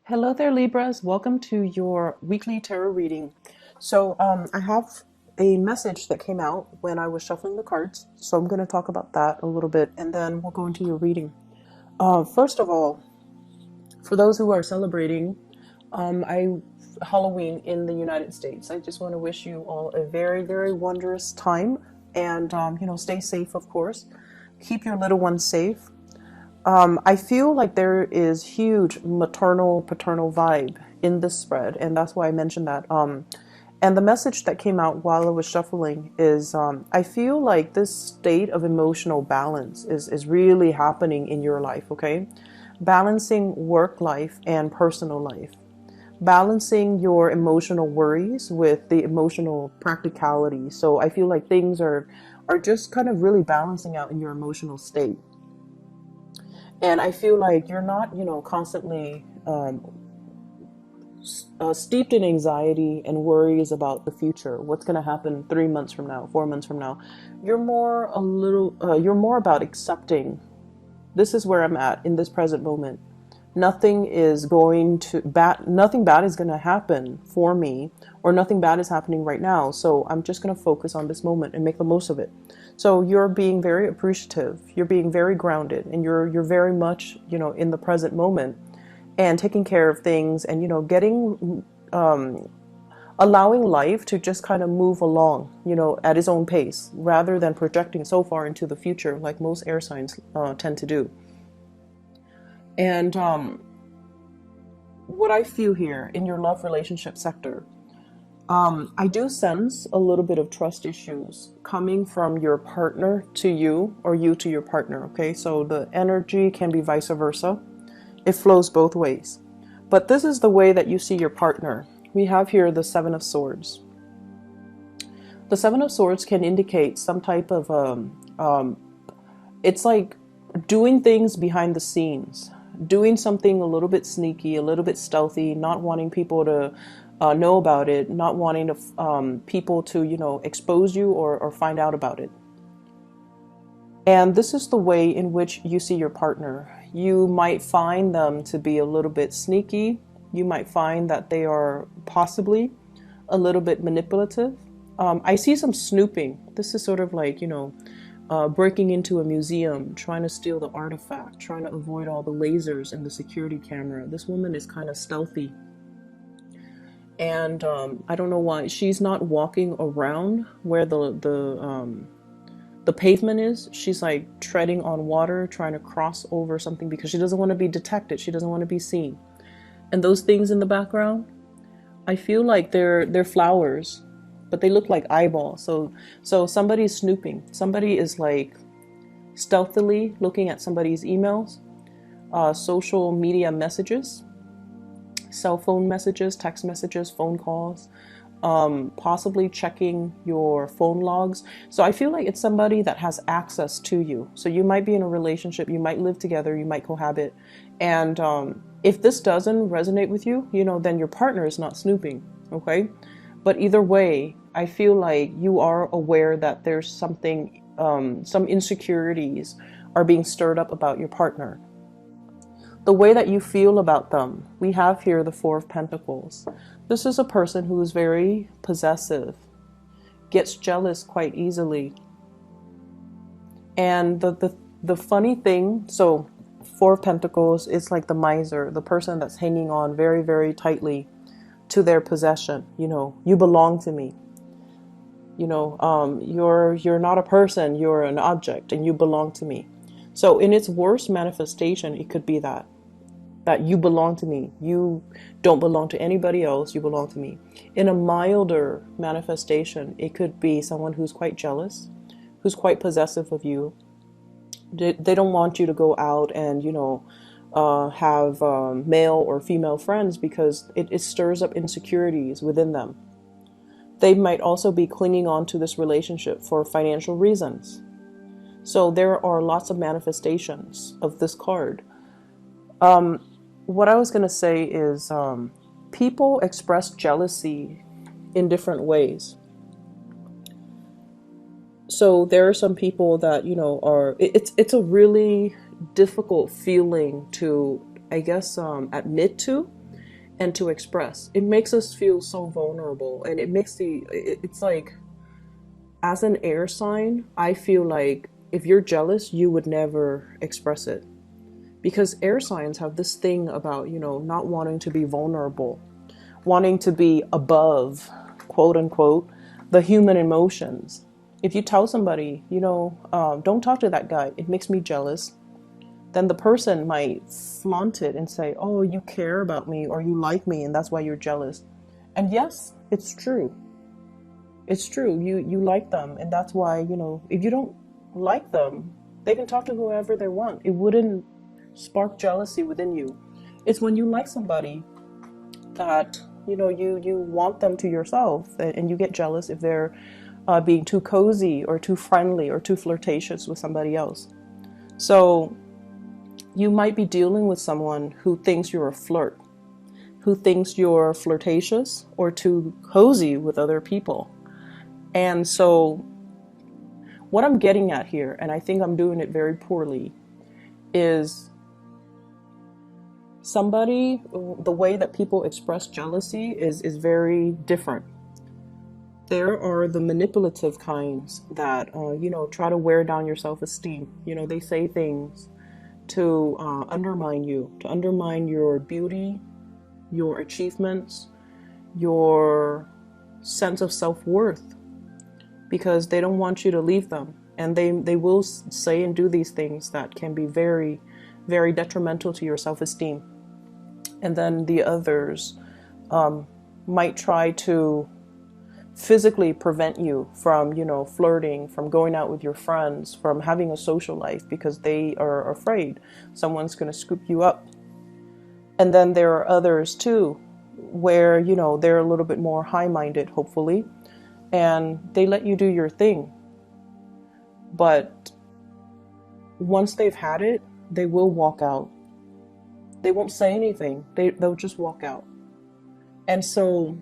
Hello there, Libras. Welcome to your weekly tarot reading. I have a message that came out when I was shuffling the cards. So, I'm going to talk about that a little bit and then we'll go into your reading. First of all, for those who are celebrating Halloween in the United States, I just want to wish you all a very, very wondrous time and, stay safe, of course. Keep your little ones safe. I feel like there is huge maternal paternal vibe in this spread, and that's why I mentioned that. And the message that came out while I was shuffling is I feel like this state of emotional balance is really happening in your life, okay? Balancing work life and personal life. Balancing your emotional worries with the emotional practicality. So I feel like things are just kind of really balancing out in your emotional state. And I feel like you're not, constantly steeped in anxiety and worries about the future. What's going to happen 3 months from now, 4 months from now? You're more about accepting. This is where I'm at in this present moment. Nothing bad is going to happen for me, or nothing bad is happening right now. So I'm just going to focus on this moment and make the most of it. So you're being very appreciative, you're being very grounded, and you're very much, in the present moment and taking care of things and, getting, allowing life to just kind of move along, at its own pace rather than projecting so far into the future like most air signs tend to do. And what I feel here in your love relationship sector, I do sense a little bit of trust issues coming from your partner to you or you to your partner, okay? So the energy can be vice versa. It flows both ways. But this is the way that you see your partner. We have here the Seven of Swords. The Seven of Swords can indicate some type of, it's like doing things behind the scenes, doing something a little bit sneaky, a little bit stealthy, not wanting people to know about it, not wanting to, people to, expose you or find out about it. And this is the way in which you see your partner. You might find them to be a little bit sneaky. You might find that they are possibly a little bit manipulative. I see some snooping. This is sort of like, breaking into a museum, trying to steal the artifact, trying to avoid all the lasers and the security camera. This woman is kind of stealthy. And I don't know why she's not walking around where the pavement is. She's like treading on water, trying to cross over something because she doesn't want to be detected. She doesn't want to be seen. And those things in the background, I feel like they're flowers, but they look like eyeballs. So somebody's snooping. Somebody is like stealthily looking at somebody's emails, social media messages, cell phone messages, text messages, phone calls, possibly checking your phone logs. So I feel like it's somebody that has access to you. So you might be in a relationship, you might live together, you might cohabit. And if this doesn't resonate with you, then your partner is not snooping, okay? But either way, I feel like you are aware that there's something, some insecurities are being stirred up about your partner. The way that you feel about them, we have here the Four of Pentacles. This is a person who is very possessive, gets jealous quite easily. And the funny thing, so Four of Pentacles is like the miser, the person that's hanging on very, very tightly to their possession. You belong to me. You're not a person, you're an object, and you belong to me. So in its worst manifestation, it could be that you belong to me. You don't belong to anybody else. You belong to me. In a milder manifestation, it could be someone who's quite jealous, who's quite possessive of you. They don't want you to go out and, have male or female friends because it stirs up insecurities within them. They might also be clinging on to this relationship for financial reasons. So there are lots of manifestations of this card. What I was going to say is people express jealousy in different ways. So there are some people that, it's a really difficult feeling to, I guess, admit to. and to express. It makes us feel so vulnerable, and it makes it's like, as an air sign, I feel like if you're jealous, you would never express it. Because air signs have this thing about, not wanting to be vulnerable, wanting to be above, quote unquote, the human emotions. If you tell somebody, don't talk to that guy, it makes me jealous, then the person might flaunt it and say, oh, you care about me or you like me and that's why you're jealous. And yes, it's true. It's true. You like them, and that's why, if you don't like them, they can talk to whoever they want. It wouldn't spark jealousy within you. It's when you like somebody that, you want them to yourself, and you get jealous if they're being too cozy or too friendly or too flirtatious with somebody else. So you might be dealing with someone who thinks you're a flirt, who thinks you're flirtatious or too cozy with other people. And so what I'm getting at here, and I think I'm doing it very poorly, is the way that people express jealousy is very different. There are the manipulative kinds that, try to wear down your self-esteem. They say things to undermine you, to undermine your beauty, your achievements, your sense of self-worth, because they don't want you to leave them. And they will say and do these things that can be very, very detrimental to your self-esteem. And then the others might try to physically prevent you from, flirting, from going out with your friends, from having a social life, because they are afraid someone's going to scoop you up. And then there are others too, where, they're a little bit more high-minded, hopefully, and they let you do your thing. But once they've had it, they will walk out. They won't say anything. They'll just walk out. And so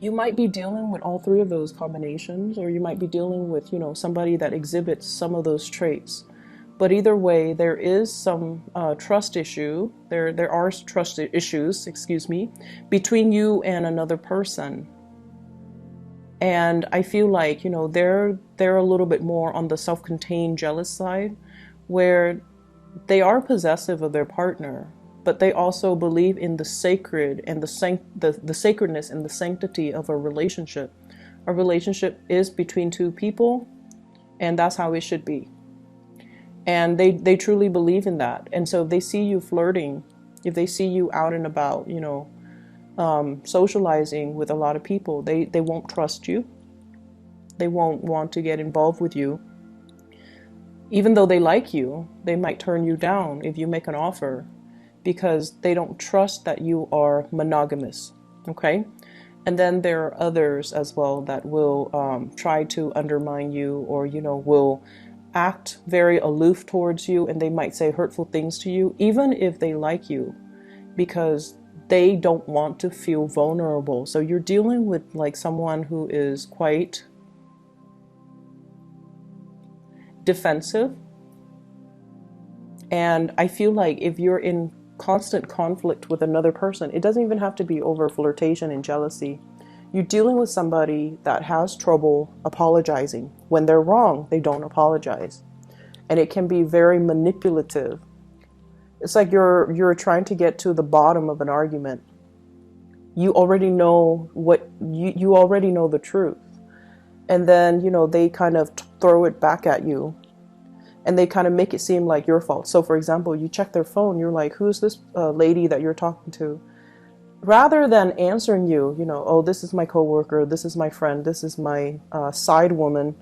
you might be dealing with all three of those combinations, or you might be dealing with, somebody that exhibits some of those traits. But either way, there is some trust issue. There are trust issues, between you and another person. And I feel like, they're a little bit more on the self-contained jealous side, where they are possessive of their partner, but they also believe in the sacred and the sacredness and the sanctity of a relationship. A relationship is between two people, and that's how it should be. And they truly believe in that. And so if they see you flirting, if they see you out and about, socializing with a lot of people, they won't trust you. They won't want to get involved with you. Even though they like you, they might turn you down if you make an offer, because they don't trust that you are monogamous. Okay? And then there are others as well that will try to undermine you, or, will act very aloof towards you, and they might say hurtful things to you, even if they like you, because they don't want to feel vulnerable. So you're dealing with like someone who is quite defensive. And I feel like if you're in constant conflict with another person, it doesn't even have to be over flirtation and jealousy. You're dealing with somebody that has trouble apologizing. When they're wrong, they don't apologize. And it can be very manipulative. It's like you're trying to get to the bottom of an argument. You already know you already know the truth. And then, they kind of throw it back at you. And they kind of make it seem like your fault. So for example, you check their phone, you're like, who's this lady that you're talking to? Rather than answering you, oh, this is my coworker, this is my friend, this is my side woman,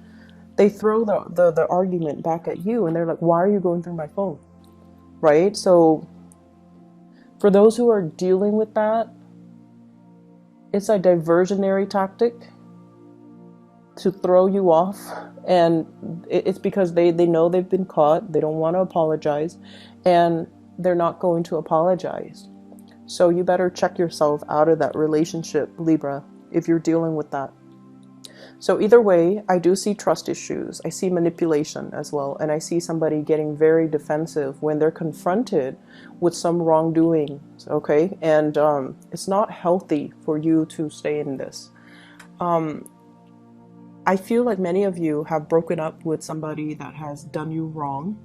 they throw the argument back at you, and they're like, why are you going through my phone? Right? So for those who are dealing with that, it's a diversionary tactic to throw you off. And it's because they know they've been caught. They don't want to apologize, and they're not going to apologize. So you better check yourself out of that relationship, Libra, if you're dealing with that. So either way, I do see trust issues. I see manipulation as well. And I see somebody getting very defensive when they're confronted with some wrongdoings, okay? And it's not healthy for you to stay in this. I feel like many of you have broken up with somebody that has done you wrong.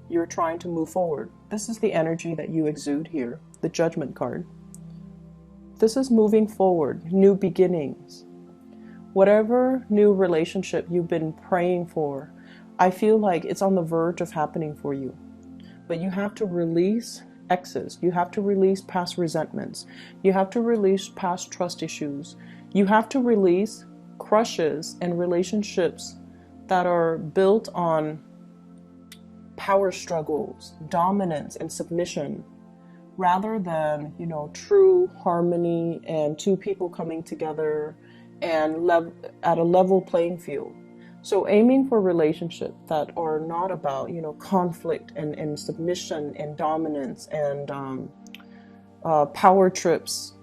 You're trying to move forward. This is the energy that you exude here, the Judgment card. This is moving forward, new beginnings. Whatever new relationship you've been praying for, I feel like it's on the verge of happening for you. But you have to release exes. You have to release past resentments. You have to release past trust issues. You have to release crushes and relationships that are built on power struggles, dominance, and submission, rather than, true harmony and two people coming together and at a level playing field. So aiming for relationships that are not about, conflict and submission and dominance and power trips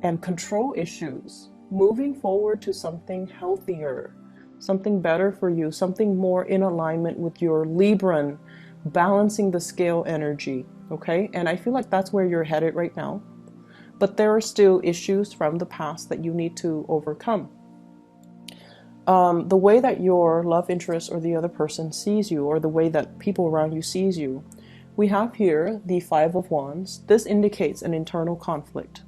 and control issues. Moving forward to something healthier, something better for you, something more in alignment with your Libran, balancing the scale energy, okay? And I feel like that's where you're headed right now. But there are still issues from the past that you need to overcome. The way that your love interest or the other person sees you, or the way that people around you sees you, we have here the Five of Wands. This indicates an internal conflict.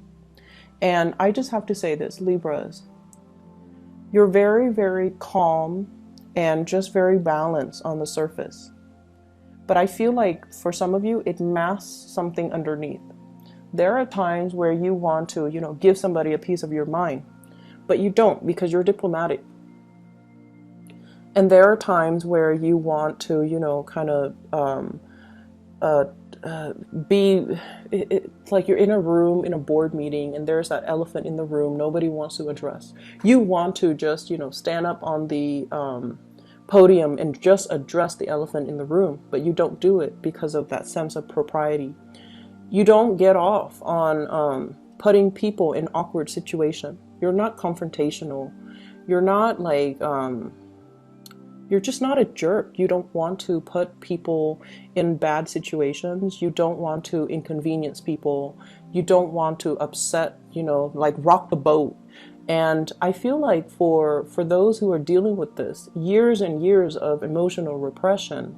And I just have to say this, Libras, you're very, very calm and just very balanced on the surface. But I feel like for some of you, it masks something underneath. There are times where you want to, give somebody a piece of your mind, but you don't because you're diplomatic. And there are times where you want to, it's like you're in a room, in a board meeting, and there's that elephant in the room nobody wants to address. You want to just, stand up on the podium and just address the elephant in the room, but you don't do it because of that sense of propriety. You don't get off on putting people in awkward situation. You're not confrontational. You're not like, you're just not a jerk. You don't want to put people in bad situations. You don't want to inconvenience people. You don't want to upset, like rock the boat. And I feel like for those who are dealing with this, years and years of emotional repression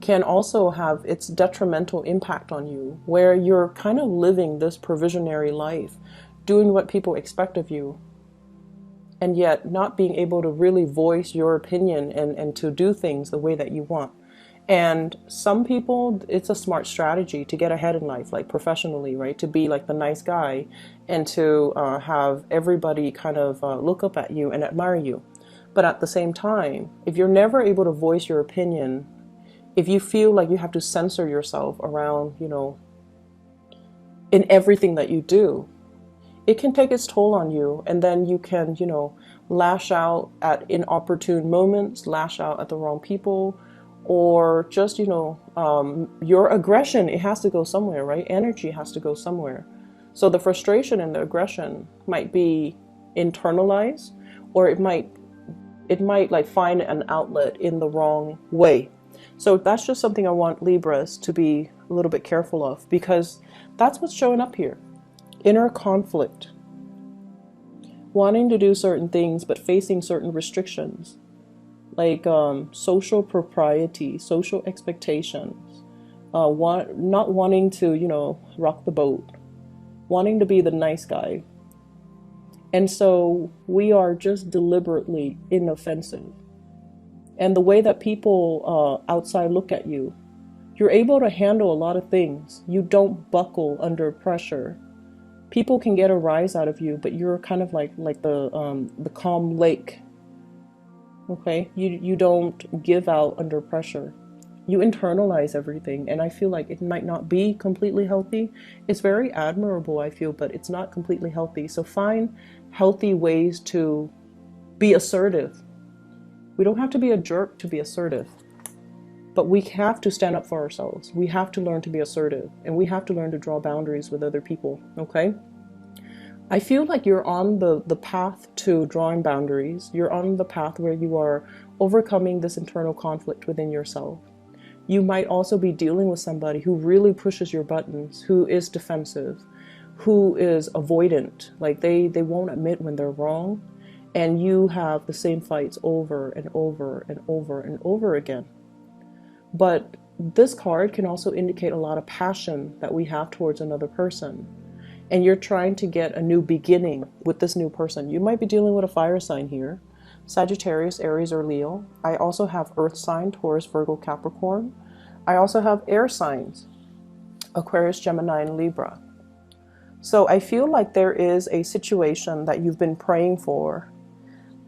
can also have its detrimental impact on you, where you're kind of living this provisionary life, doing what people expect of you, and yet not being able to really voice your opinion and to do things the way that you want. And some people, it's a smart strategy to get ahead in life, like professionally, right? To be like the nice guy and to have everybody kind of look up at you and admire you. But at the same time, if you're never able to voice your opinion, if you feel like you have to censor yourself around, in everything that you do, it can take its toll on you. And then you can, lash out at inopportune moments, lash out at the wrong people, or just, your aggression, it has to go somewhere, right? Energy has to go somewhere. So the frustration and the aggression might be internalized, or it might like find an outlet in the wrong way. So that's just something I want Libras to be a little bit careful of, because that's what's showing up here. Inner conflict. Wanting to do certain things, but facing certain restrictions. Like social propriety, social expectations. Not wanting to, rock the boat. Wanting to be the nice guy. And so we are just deliberately inoffensive. And the way that people outside look at you, you're able to handle a lot of things. You don't buckle under pressure. People can get a rise out of you, but you're kind of like the calm lake. Okay, you don't give out under pressure. You internalize everything, and I feel like it might not be completely healthy. It's very admirable, I feel, but it's not completely healthy. So find healthy ways to be assertive. We don't have to be a jerk to be assertive, but we have to stand up for ourselves. We have to learn to be assertive, and we have to learn to draw boundaries with other people, okay? I feel like you're on the path to drawing boundaries. You're on the path where you are overcoming this internal conflict within yourself. You might also be dealing with somebody who really pushes your buttons, who is defensive, who is avoidant. Like they won't admit when they're wrong. And you have the same fights over and over and over and over again. But this card can also indicate a lot of passion that we have towards another person. And you're trying to get a new beginning with this new person. You might be dealing with a fire sign here. Sagittarius, Aries, or Leo. I also have earth sign, Taurus, Virgo, Capricorn. I also have air signs, Aquarius, Gemini, and Libra. So I feel like there is a situation that you've been praying for,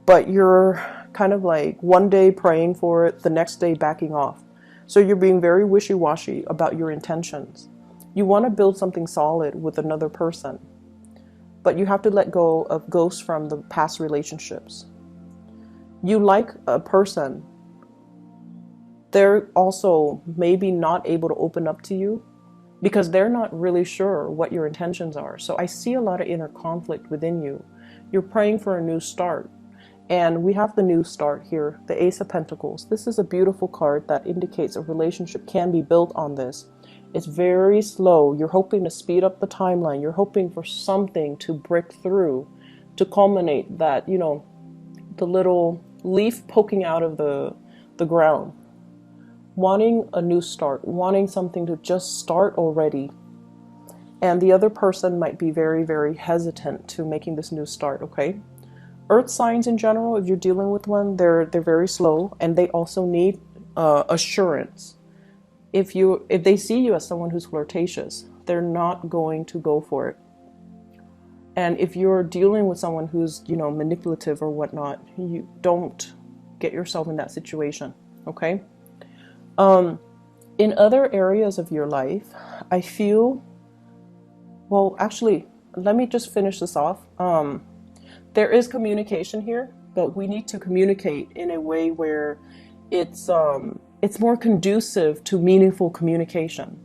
but you're kind of like one day praying for it, the next day backing off. So you're being very wishy-washy about your intentions. You want to build something solid with another person, but you have to let go of ghosts from the past relationships. You like a person, they're also maybe not able to open up to you because they're not really sure what your intentions are. So I see a lot of inner conflict within you. You're praying for a new start. And we have the new start here, the Ace of Pentacles. This is a beautiful card that indicates a relationship can be built on this. It's very slow. You're hoping to speed up the timeline. You're hoping for something to break through, to culminate that, you know, the little leaf poking out of the ground. Wanting a new start, wanting something to just start already. And the other person might be very, very hesitant to making this new start, okay? Earth signs in general, if you're dealing with one, they're very slow, and they also need assurance. If they see you as someone who's flirtatious, they're not going to go for it. And if you're dealing with someone who's, you know, manipulative or whatnot, you don't get yourself in that situation, okay? In other areas of your life, I feel, well, actually, let me just finish this off. There is communication here, but we need to communicate in a way where it's more conducive to meaningful communication,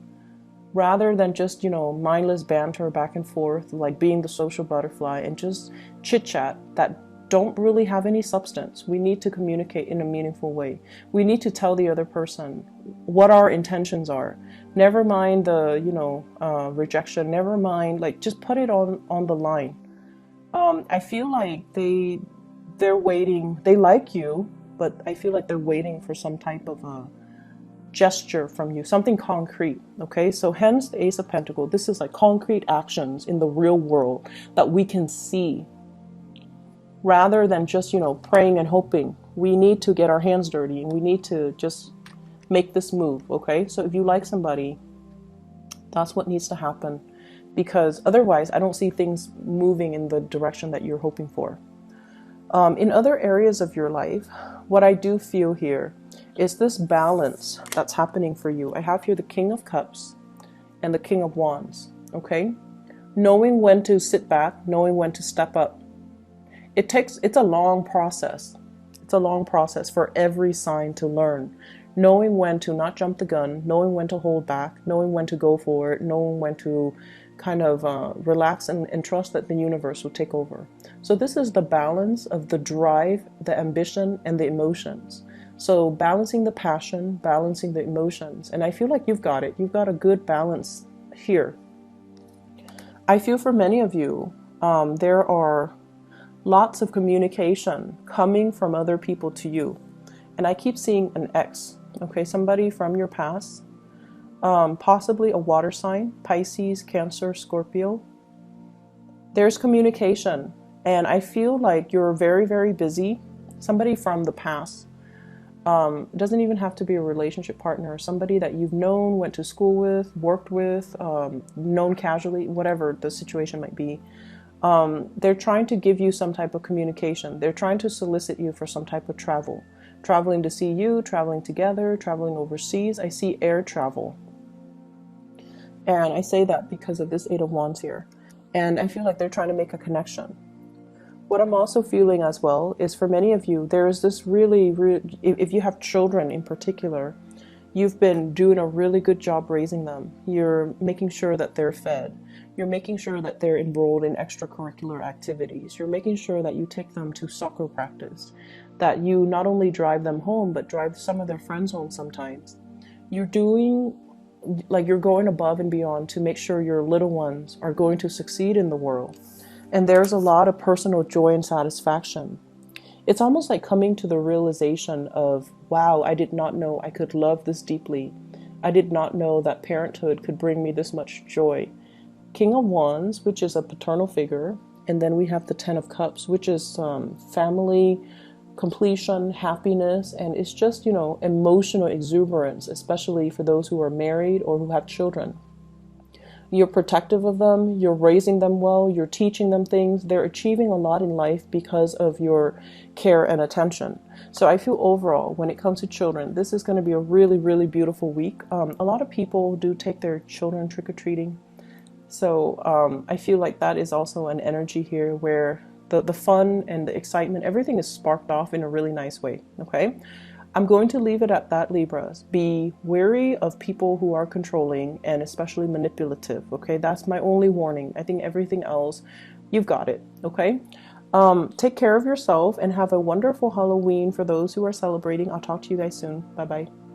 rather than just, you know, mindless banter back and forth, like being the social butterfly and just chit chat that don't really have any substance. We need to communicate in a meaningful way. We need to tell the other person what our intentions are. Never mind the, you know, rejection. Never mind, like, just put it on the line. I feel like they're waiting. They like you, but I feel like they're waiting for some type of a gesture from you, something concrete. Okay, so hence the Ace of Pentacles. This is like concrete actions in the real world that we can see, rather than just, you know, praying and hoping. We need to get our hands dirty, and we need to just make this move. Okay, so if you like somebody, that's what needs to happen. Because otherwise, I don't see things moving in the direction that you're hoping for. In other areas of your life, what I do feel here is this balance that's happening for you. I have here the King of Cups and the King of Wands, okay? Knowing when to sit back, knowing when to step up. It's a long process. It's a long process for every sign to learn. Knowing when to not jump the gun, knowing when to hold back, knowing when to go for it, knowing when to kind of relax and trust that the universe will take over. So this is the balance of the drive, the ambition, and the emotions. So balancing the passion, balancing the emotions. And I feel like you've got it. You've got a good balance here. I feel for many of you, there are lots of communication coming from other people to you. And I keep seeing an ex, okay, somebody from your past. Possibly a water sign, Pisces, Cancer, Scorpio. There's communication, and I feel like you're very, very busy. Somebody from the past. Doesn't even have to be a relationship partner. Somebody that you've known, went to school with, worked with, known casually, whatever the situation might be. They're trying to give you some type of communication. They're trying to solicit you for some type of travel. Traveling to see you, traveling together, traveling overseas. I see air travel. And I say that because of this Eight of Wands here. And I feel like they're trying to make a connection. What I'm also feeling as well is for many of you, there is this really, if you have children in particular, you've been doing a really good job raising them. You're making sure that they're fed. You're making sure that they're enrolled in extracurricular activities. You're making sure that you take them to soccer practice, that you not only drive them home, but drive some of their friends home sometimes. You're doing, like, you're going above and beyond to make sure your little ones are going to succeed in the world. And there's a lot of personal joy and satisfaction. It's almost like coming to the realization of, wow, I did not know I could love this deeply. I did not know that parenthood could bring me this much joy. King of Wands, which is a paternal figure, and then we have the Ten of Cups, which is family, completion, happiness, and it's just, you know, emotional exuberance, especially for those who are married or who have children. You're protective of them, you're raising them well, you're teaching them things. They're achieving a lot in life because of your care and attention. So I feel overall, when it comes to children, this is going to be a really, really beautiful week. A lot of people do take their children trick-or-treating. So I feel like that is also an energy here where the fun and the excitement, everything is sparked off in a really nice way, okay? I'm going to leave it at that, Libras. Be wary of people who are controlling and especially manipulative, okay? That's my only warning. I think everything else, you've got it, okay? Take care of yourself and have a wonderful Halloween for those who are celebrating. I'll talk to you guys soon. Bye-bye.